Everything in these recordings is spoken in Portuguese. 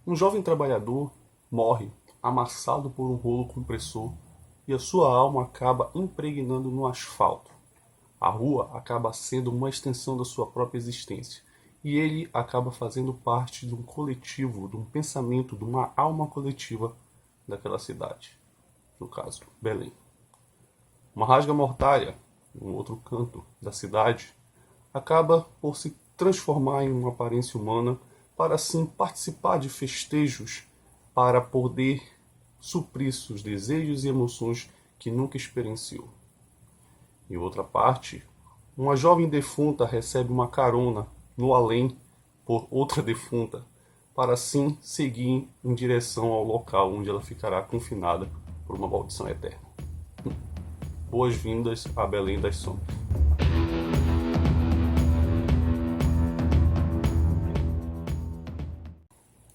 Um jovem trabalhador morre amassado por um rolo compressor e a sua alma acaba impregnando no asfalto. A rua acaba sendo uma extensão da sua própria existência e ele acaba fazendo parte de um coletivo, de um pensamento, de uma alma coletiva daquela cidade, no caso, Belém. Uma rasga mortalha, em outro canto da cidade, acaba por se transformar em uma aparência humana para assim participar de festejos para poder suprir seus desejos e emoções que nunca experienciou. Em outra parte, uma jovem defunta recebe uma carona no além por outra defunta para assim seguir em direção ao local onde ela ficará confinada por uma maldição eterna. Boas-vindas a Belém das Sombras.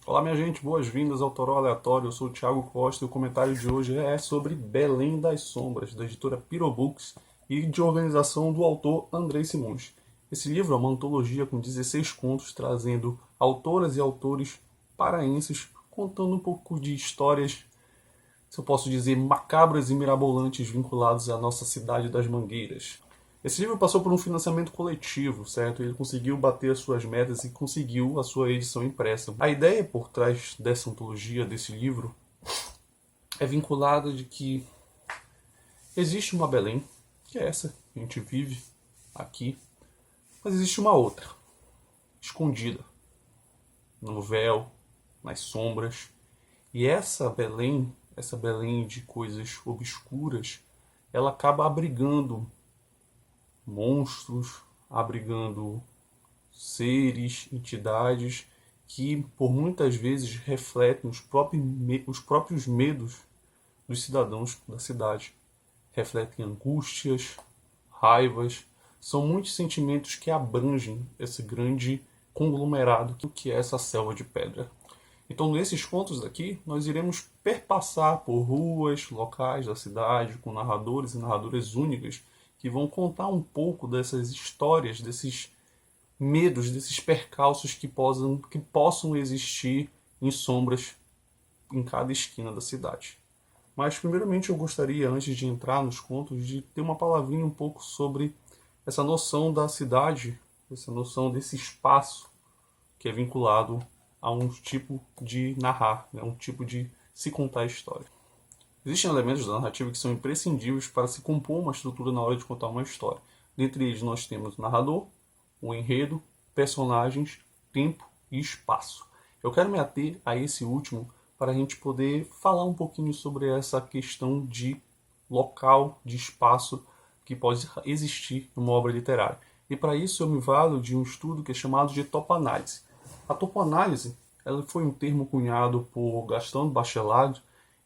Olá minha gente, boas-vindas ao Toró Aleatório, eu sou o Thiago Costa e o comentário de hoje é sobre Belém das Sombras, da editora Pirobooks e de organização do autor Andrei Simões. Esse livro é uma antologia com 16 contos, trazendo autoras e autores paraenses, contando um pouco de histórias, se eu posso dizer, macabras e mirabolantes vinculados à nossa cidade das Mangueiras. Esse livro passou por um financiamento coletivo, certo? Ele conseguiu bater as suas metas e conseguiu a sua edição impressa. A ideia por trás dessa antologia, desse livro, é vinculada de que existe uma Belém, que é essa que a gente vive aqui, mas existe uma outra, escondida, no véu, nas sombras. E essa Belém de coisas obscuras, ela acaba abrigando monstros, abrigando seres, entidades que por muitas vezes refletem os próprios medos dos cidadãos da cidade. Refletem angústias, raivas, são muitos sentimentos que abrangem esse grande conglomerado que é essa selva de pedra. Então, nesses contos aqui, nós iremos perpassar por ruas, locais da cidade, com narradores e narradoras únicas, que vão contar um pouco dessas histórias, desses medos, desses percalços que possam existir em sombras em cada esquina da cidade. Mas, primeiramente, eu gostaria, antes de entrar nos contos, de ter uma palavrinha um pouco sobre essa noção da cidade, essa noção desse espaço que é vinculado a um tipo de narrar, né? Um tipo de se contar a história. Existem elementos da narrativa que são imprescindíveis para se compor uma estrutura na hora de contar uma história. Dentre eles nós temos o narrador, o enredo, personagens, tempo e espaço. Eu quero me ater a esse último para a gente poder falar um pouquinho sobre essa questão de local, de espaço que pode existir numa obra literária. E para isso eu me valo de um estudo que é chamado de topoanálise. A topoanálise ela foi um termo cunhado por Gaston Bachelard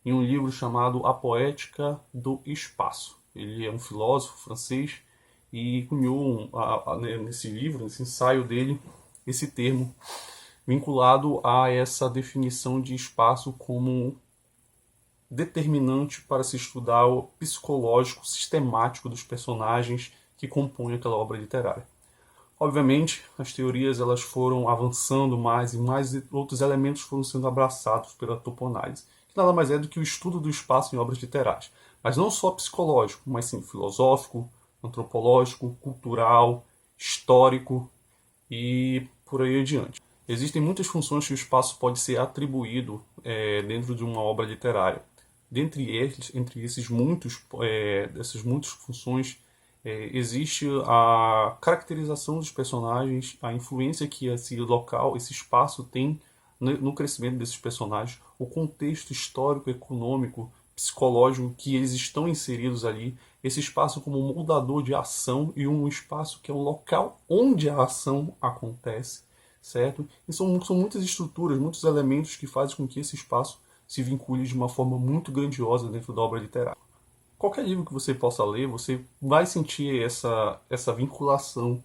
em um livro chamado A Poética do Espaço. Ele é um filósofo francês e cunhou nesse livro, nesse ensaio dele, esse termo vinculado a essa definição de espaço como determinante para se estudar o psicológico sistemático dos personagens que compõem aquela obra literária. Obviamente, as teorias elas foram avançando mais e mais outros elementos foram sendo abraçados pela topoanálise, que nada mais é do que o estudo do espaço em obras literárias, mas não só psicológico, mas sim filosófico, antropológico, cultural, histórico e por aí adiante. Existem muitas funções que o espaço pode ser atribuído dentro de uma obra literária. Entre esses dessas muitas funções, existe a caracterização dos personagens, a influência que esse local, esse espaço tem no crescimento desses personagens, o contexto histórico, econômico, psicológico que eles estão inseridos ali, esse espaço como um moldador de ação e um espaço que é um local onde a ação acontece, certo? E são muitas estruturas, muitos elementos que fazem com que esse espaço se vincule de uma forma muito grandiosa dentro da obra literária. Qualquer livro que você possa ler, você vai sentir essa vinculação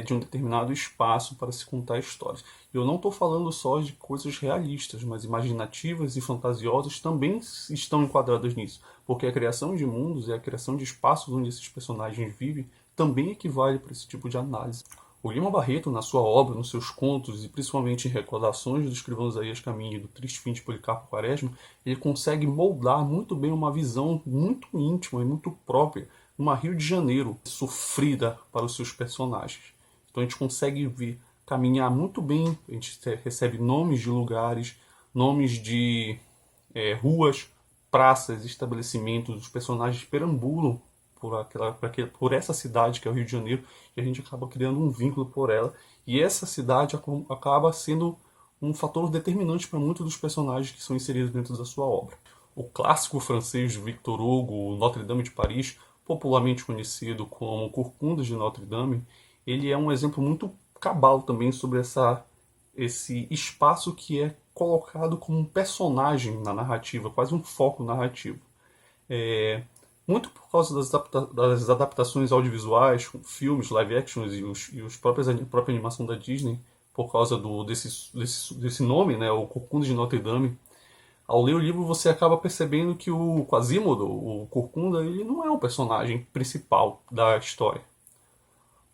de um determinado espaço para se contar histórias. Eu não estou falando só de coisas realistas, mas imaginativas e fantasiosas também estão enquadradas nisso, porque a criação de mundos e a criação de espaços onde esses personagens vivem também equivale para esse tipo de análise. O Lima Barreto, na sua obra, nos seus contos e principalmente em Recordações do Escrivão Isaías Caminha e do Triste Fim de Policarpo Quaresma, ele consegue moldar muito bem uma visão muito íntima e muito própria de uma Rio de Janeiro sofrida para os seus personagens. Então a gente consegue ver, caminhar muito bem, a gente recebe nomes de lugares, nomes de ruas, praças, estabelecimentos, os personagens perambulam por essa cidade que é o Rio de Janeiro, e a gente acaba criando um vínculo por ela, e essa cidade acaba sendo um fator determinante para muitos dos personagens que são inseridos dentro da sua obra. O clássico francês de Victor Hugo, Notre Dame de Paris, popularmente conhecido como Corcundas de Notre Dame, ele é um exemplo muito cabal também sobre esse espaço que é colocado como um personagem na narrativa, quase um foco narrativo. Muito por causa das adaptações audiovisuais, filmes, live actions e a própria animação da Disney, por causa desse nome, né, o Corcunda de Notre Dame. Ao ler o livro você acaba percebendo que o Quasimodo, o Corcunda, ele não é o personagem principal da história.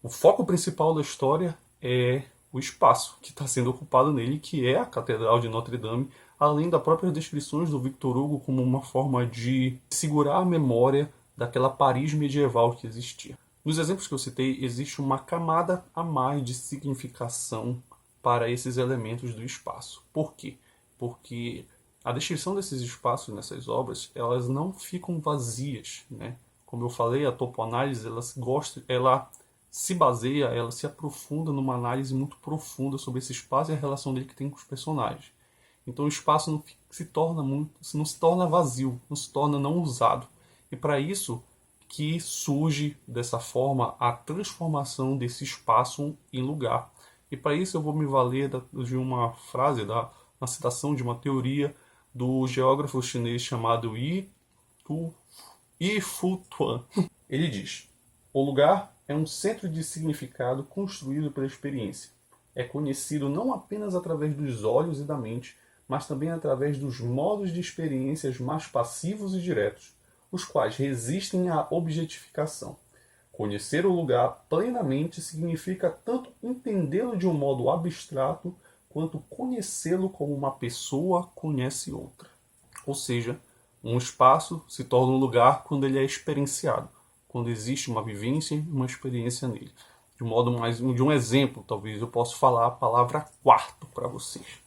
O foco principal da história é o espaço que está sendo ocupado nele, que é a Catedral de Notre Dame, além das próprias descrições do Victor Hugo como uma forma de segurar a memória daquela Paris medieval que existia. Nos exemplos que eu citei, existe uma camada a mais de significação para esses elementos do espaço. Por quê? Porque a descrição desses espaços nessas obras, elas não ficam vazias, né? Como eu falei, a topoanálise, ela se aprofunda numa análise muito profunda sobre esse espaço e a relação dele que tem com os personagens. Então o espaço não se torna vazio, não se torna não usado. E para isso que surge dessa forma a transformação desse espaço em lugar. E para isso eu vou me valer de uma frase, uma citação de uma teoria do geógrafo chinês chamado Yi Fu Tuan. Ele diz: o lugar é um centro de significado construído pela experiência. É conhecido não apenas através dos olhos e da mente, mas também através dos modos de experiências mais passivos e diretos, os quais resistem à objetificação. Conhecer o lugar plenamente significa tanto entendê-lo de um modo abstrato, quanto conhecê-lo como uma pessoa conhece outra. Ou seja, um espaço se torna um lugar quando ele é experienciado, quando existe uma vivência e uma experiência nele. De um exemplo, talvez eu possa falar a palavra quarto para vocês.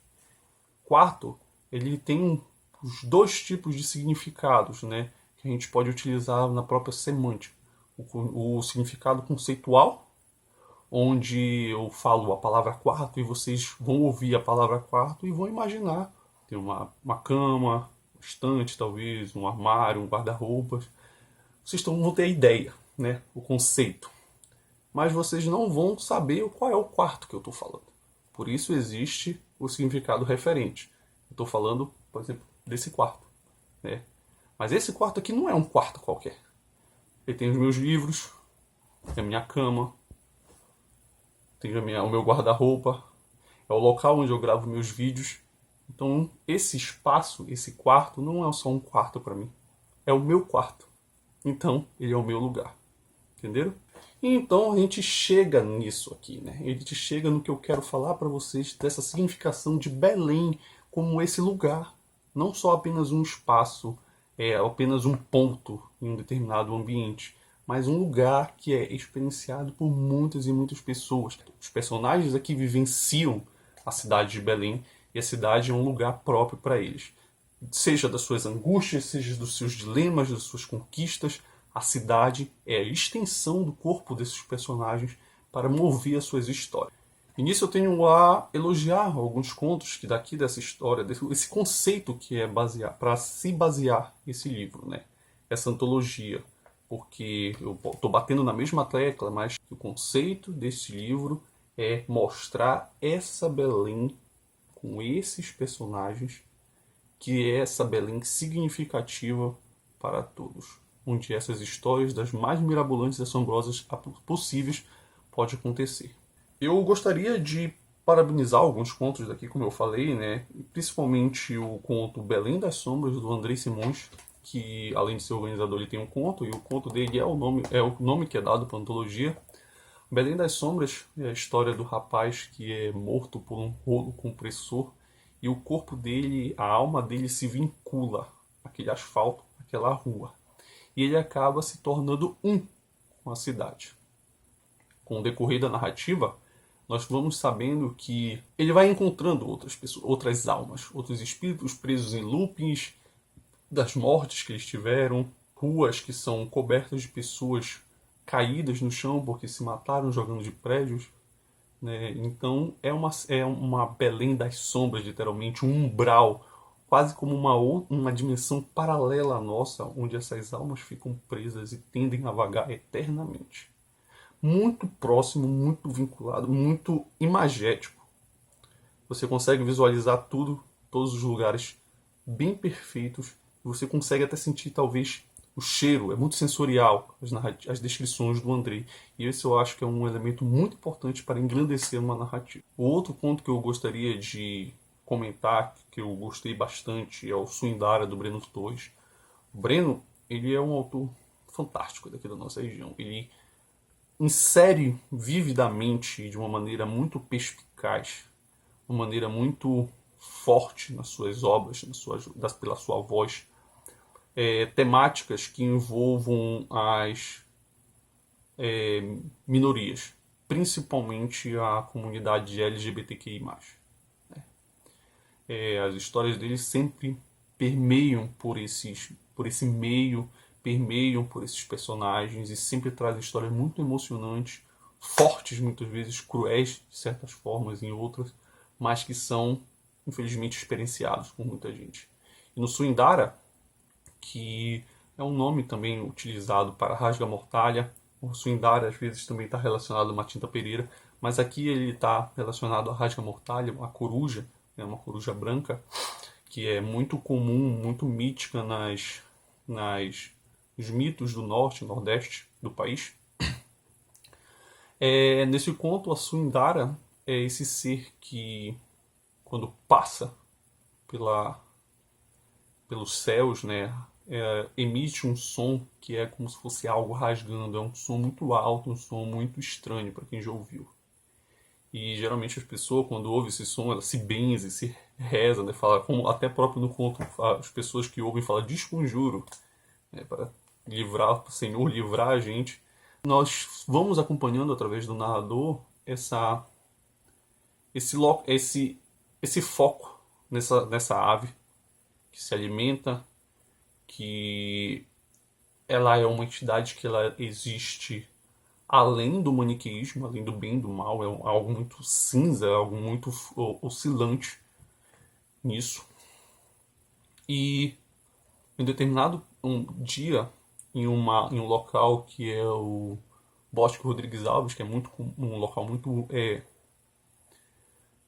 Quarto, ele tem os dois tipos de significados, né, que a gente pode utilizar na própria semântica. O significado conceitual, onde eu falo a palavra quarto e vocês vão ouvir a palavra quarto e vão imaginar. Tem uma cama, uma estante talvez, um armário, um guarda-roupas. Vocês vão ter a ideia, né, o conceito. Mas vocês não vão saber qual é o quarto que eu estou falando. Por isso existe o significado referente. Eu estou falando, por exemplo, desse quarto, né? Mas esse quarto aqui não é um quarto qualquer. Ele tem os meus livros, tem a minha cama, tem o meu guarda-roupa, é o local onde eu gravo meus vídeos. Então esse espaço, esse quarto, não é só um quarto para mim. É o meu quarto. Então ele é o meu lugar. Entenderam? E então a gente chega nisso aqui, né? A gente chega no que eu quero falar para vocês dessa significação de Belém como esse lugar. Não só apenas um espaço, apenas um ponto em um determinado ambiente, mas um lugar que é experienciado por muitas e muitas pessoas. Os personagens aqui vivenciam a cidade de Belém e a cidade é um lugar próprio para eles. Seja das suas angústias, seja dos seus dilemas, das suas conquistas, a cidade é a extensão do corpo desses personagens para mover as suas histórias. E nisso eu tenho a elogiar alguns contos que daqui dessa história, esse conceito que é para se basear esse livro, né? Essa antologia. Porque eu estou batendo na mesma tecla, mas o conceito desse livro é mostrar essa Belém com esses personagens, que é essa Belém significativa para todos, onde essas histórias das mais mirabolantes e assombrosas possíveis pode acontecer. Eu gostaria de parabenizar alguns contos daqui, como eu falei, né? Principalmente o conto Belém das Sombras, do André Simões, que além de ser organizador ele tem um conto, e o conto dele é o nome que é dado para a antologia. Belém das Sombras é a história do rapaz que é morto por um rolo compressor e o corpo dele, a alma dele se vincula àquele asfalto, àquela rua. E ele acaba se tornando um com a cidade. Com o decorrer da narrativa, nós vamos sabendo que ele vai encontrando outras pessoas, outras almas, outros espíritos presos em loopings das mortes que eles tiveram, ruas que são cobertas de pessoas caídas no chão porque se mataram jogando de prédios. Né? Então é uma Belém das sombras, literalmente, um umbral, quase como uma dimensão paralela à nossa, onde essas almas ficam presas e tendem a vagar eternamente. Muito próximo, muito vinculado, muito imagético. Você consegue visualizar tudo, todos os lugares bem perfeitos. Você consegue até sentir, talvez, o cheiro. É muito sensorial as descrições do Andrei. E esse eu acho que é um elemento muito importante para engrandecer uma narrativa. O outro ponto que eu gostaria de comentar, que eu gostei bastante, é o Suindara, do Breno Torres. O Breno, ele é um autor fantástico daqui da nossa região. Ele insere vividamente, de uma maneira muito perspicaz, uma maneira muito forte nas suas obras, pela sua voz, temáticas que envolvam as minorias, principalmente a comunidade LGBTQI+. As histórias dele sempre permeiam por esse meio, permeiam por esses personagens e sempre trazem histórias muito emocionantes, fortes muitas vezes, cruéis de certas formas em outras, mas que são infelizmente experienciados por muita gente. E no Suindara, que é um nome também utilizado para rasga-mortalha, o Suindara às vezes também está relacionado a Matinta Pereira, mas aqui ele está relacionado a rasga-mortalha, a coruja, uma coruja branca, que é muito comum, muito mítica nos mitos do norte e nordeste do país. Nesse conto, a Suindara é esse ser que, quando passa pelos céus, né, emite um som que é como se fosse algo rasgando. É um som muito alto, um som muito estranho para quem já ouviu. E geralmente as pessoas, quando ouvem esse som, elas se benzem, se rezam, né? Fala, como até próprio no conto, as pessoas que ouvem falam desconjuro, né? Para livrar, o Senhor livrar a gente. Nós vamos acompanhando através do narrador esse foco nessa ave que se alimenta, que ela é uma entidade que ela existe além do maniqueísmo, além do bem e do mal, é algo muito cinza, é algo muito oscilante nisso. E em determinado dia, em um local que é o Bosque Rodrigues Alves, que é um local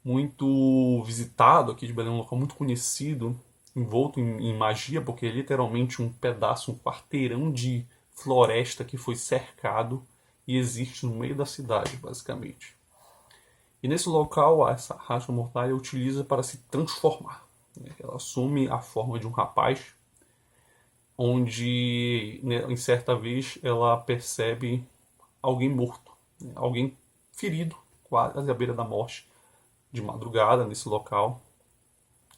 muito visitado aqui de Belém, um local muito conhecido, envolto em magia, porque é literalmente um pedaço, um quarteirão de floresta que foi cercado e existe no meio da cidade, basicamente. E nesse local, essa rasga mortalha utiliza para se transformar. Ela assume a forma de um rapaz, onde, né, em certa vez, ela percebe alguém morto, né, alguém ferido, quase à beira da morte, de madrugada nesse local.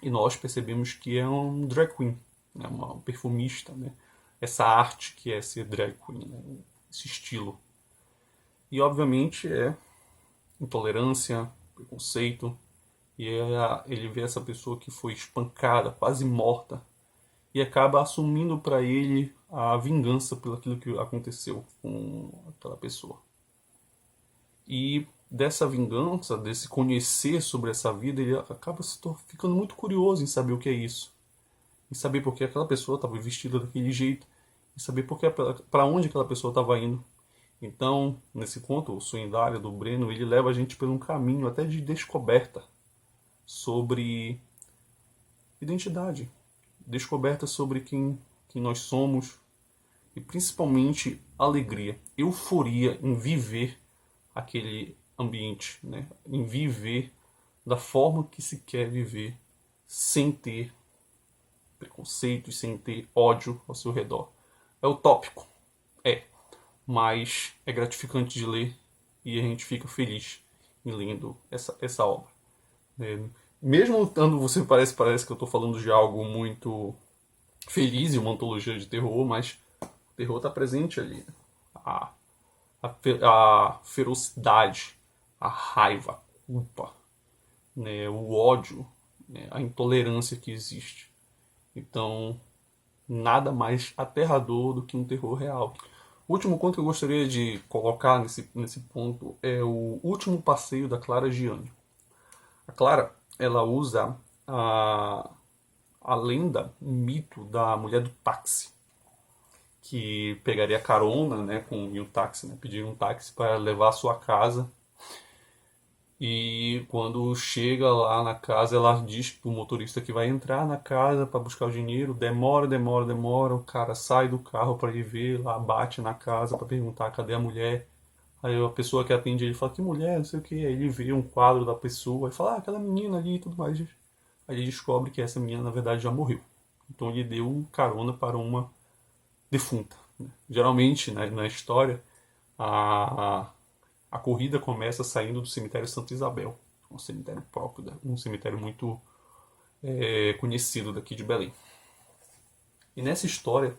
E nós percebemos que é um drag queen, né, uma perfumista, né, essa arte que é ser drag queen, né, esse estilo. E obviamente é intolerância, preconceito, e ele vê essa pessoa que foi espancada, quase morta, e acaba assumindo para ele a vingança pelo aquilo que aconteceu com aquela pessoa. E dessa vingança, desse conhecer sobre essa vida, ele acaba ficando muito curioso em saber o que é isso. Em saber por que aquela pessoa estava vestida daquele jeito. Em saber para onde aquela pessoa estava indo. Então, nesse conto, o Suindária do Breno, ele leva a gente por um caminho até de descoberta sobre identidade. Descoberta sobre quem nós somos. E principalmente alegria, euforia em viver aquele ambiente, né? Em viver da forma que se quer viver, sem ter preconceito, sem ter ódio ao seu redor. É utópico, mas é gratificante de ler e a gente fica feliz em lendo essa obra. Mesmo quando você parece que eu estou falando de algo muito feliz e uma antologia de terror, mas o terror está presente ali. A ferocidade, a raiva, a culpa, né, o ódio, né, a intolerância que existe. Então, nada mais aterrador do que um terror real. O último conto que eu gostaria de colocar nesse ponto é o Último Passeio da Clara Gianni. A Clara, ela usa a lenda, o mito da mulher do táxi, que pegaria carona, né, com o táxi, né, pedir um táxi para levar a sua casa. E quando chega lá na casa, ela diz pro motorista que vai entrar na casa para buscar o dinheiro. Demora. O cara sai do carro para ir ver, lá bate na casa para perguntar cadê a mulher. Aí a pessoa que atende ele fala: que mulher, não sei o que. Aí ele vê um quadro da pessoa e fala: aquela menina ali e tudo mais. Aí ele descobre que essa menina na verdade já morreu. Então ele deu carona para uma defunta. Geralmente, né, na história, a corrida começa saindo do cemitério Santa Isabel, um cemitério próprio, um cemitério muito conhecido daqui de Belém. E nessa história,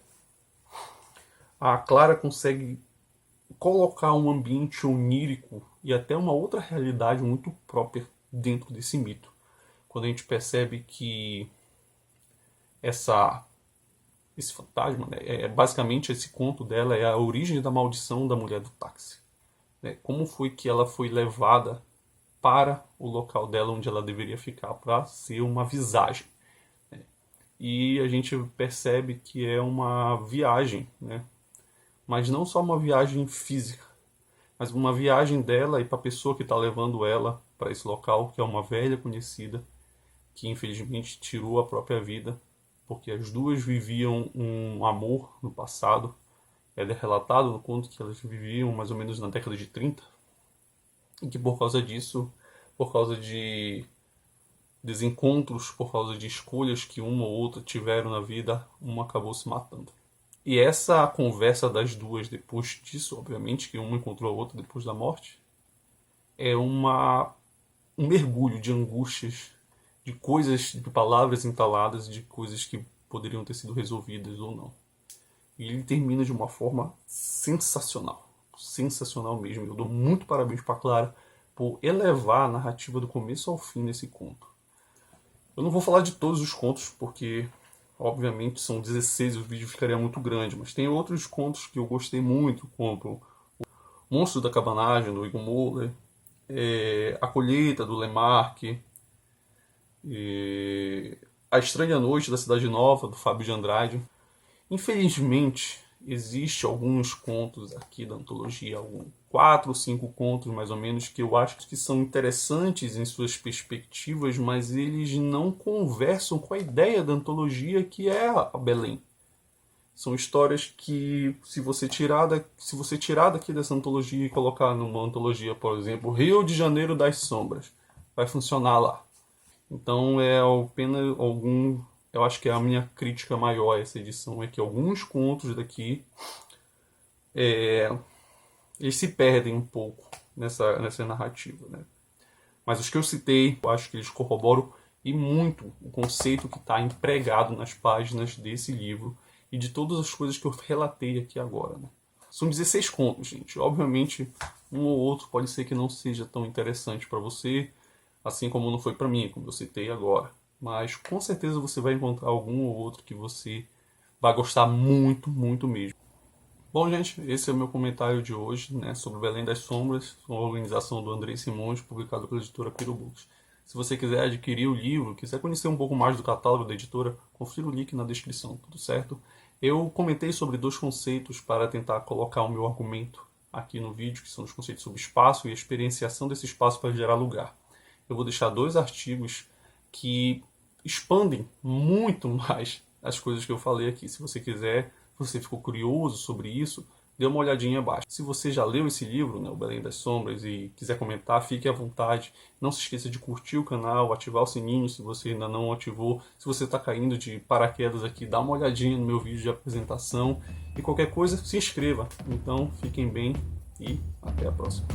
a Clara consegue colocar um ambiente onírico e até uma outra realidade muito própria dentro desse mito. Quando a gente percebe que esse fantasma, né, basicamente esse conto dela é a origem da maldição da mulher do táxi. Né? Como foi que ela foi levada para o local dela onde ela deveria ficar para ser uma visagem. Né? E a gente percebe que é uma viagem, né? Mas não só uma viagem física, mas uma viagem dela e para a pessoa que está levando ela para esse local, que é uma velha conhecida, que infelizmente tirou a própria vida, porque as duas viviam um amor no passado. É relatado no conto que elas viviam mais ou menos na década de 30, e que por causa disso, por causa de desencontros, por causa de escolhas que uma ou outra tiveram na vida, uma acabou se matando. E essa conversa das duas depois disso, obviamente, que uma encontrou a outra depois da morte, é um mergulho de angústias, de coisas, de palavras entaladas, de coisas que poderiam ter sido resolvidas ou não. E ele termina de uma forma sensacional. Sensacional mesmo. Eu dou muito parabéns para Clara por elevar a narrativa do começo ao fim nesse conto. Eu não vou falar de todos os contos, porque obviamente são 16 e o vídeo ficaria muito grande, mas tem outros contos que eu gostei muito, como o Monstro da Cabanagem, do Igor Moller, A Colheita, do Lemarque, A Estranha Noite da Cidade Nova, do Fábio de Andrade. Infelizmente, existe alguns contos aqui da antologia, 4 ou 5 contos mais ou menos, que eu acho que são interessantes em suas perspectivas, mas eles não conversam com a ideia da antologia, que é a Belém. São histórias que, se você tirar daqui dessa antologia e colocar numa antologia, por exemplo, Rio de Janeiro das Sombras, vai funcionar lá. Então é apenas eu acho que a minha crítica maior a essa edição é que alguns contos daqui eles se perdem um pouco nessa narrativa, né? Mas os que eu citei, eu acho que eles corroboram e muito o conceito que está empregado nas páginas desse livro e de todas as coisas que eu relatei aqui agora, né? São 16 contos, gente. Obviamente, um ou outro pode ser que não seja tão interessante para você, assim como não foi para mim, como eu citei agora. Mas com certeza você vai encontrar algum ou outro que você vai gostar muito, muito mesmo. Bom, gente, esse é o meu comentário de hoje, né, sobre Belém das Sombras, uma organização do Andrei Simões, publicado pela editora Piro Books. Se você quiser adquirir o livro, quiser conhecer um pouco mais do catálogo da editora, confira o link na descrição, tudo certo? Eu comentei sobre 2 conceitos para tentar colocar o meu argumento aqui no vídeo, que são os conceitos sobre espaço e a experienciação desse espaço para gerar lugar. Eu vou deixar 2 artigos que expandem muito mais as coisas que eu falei aqui. Se você quiser, se você ficou curioso sobre isso, dê uma olhadinha abaixo. Se você já leu esse livro, né, O Belém das Sombras, e quiser comentar, fique à vontade. Não se esqueça de curtir o canal, ativar o sininho se você ainda não ativou. Se você está caindo de paraquedas aqui, dá uma olhadinha no meu vídeo de apresentação. E qualquer coisa, se inscreva. Então, fiquem bem e até a próxima.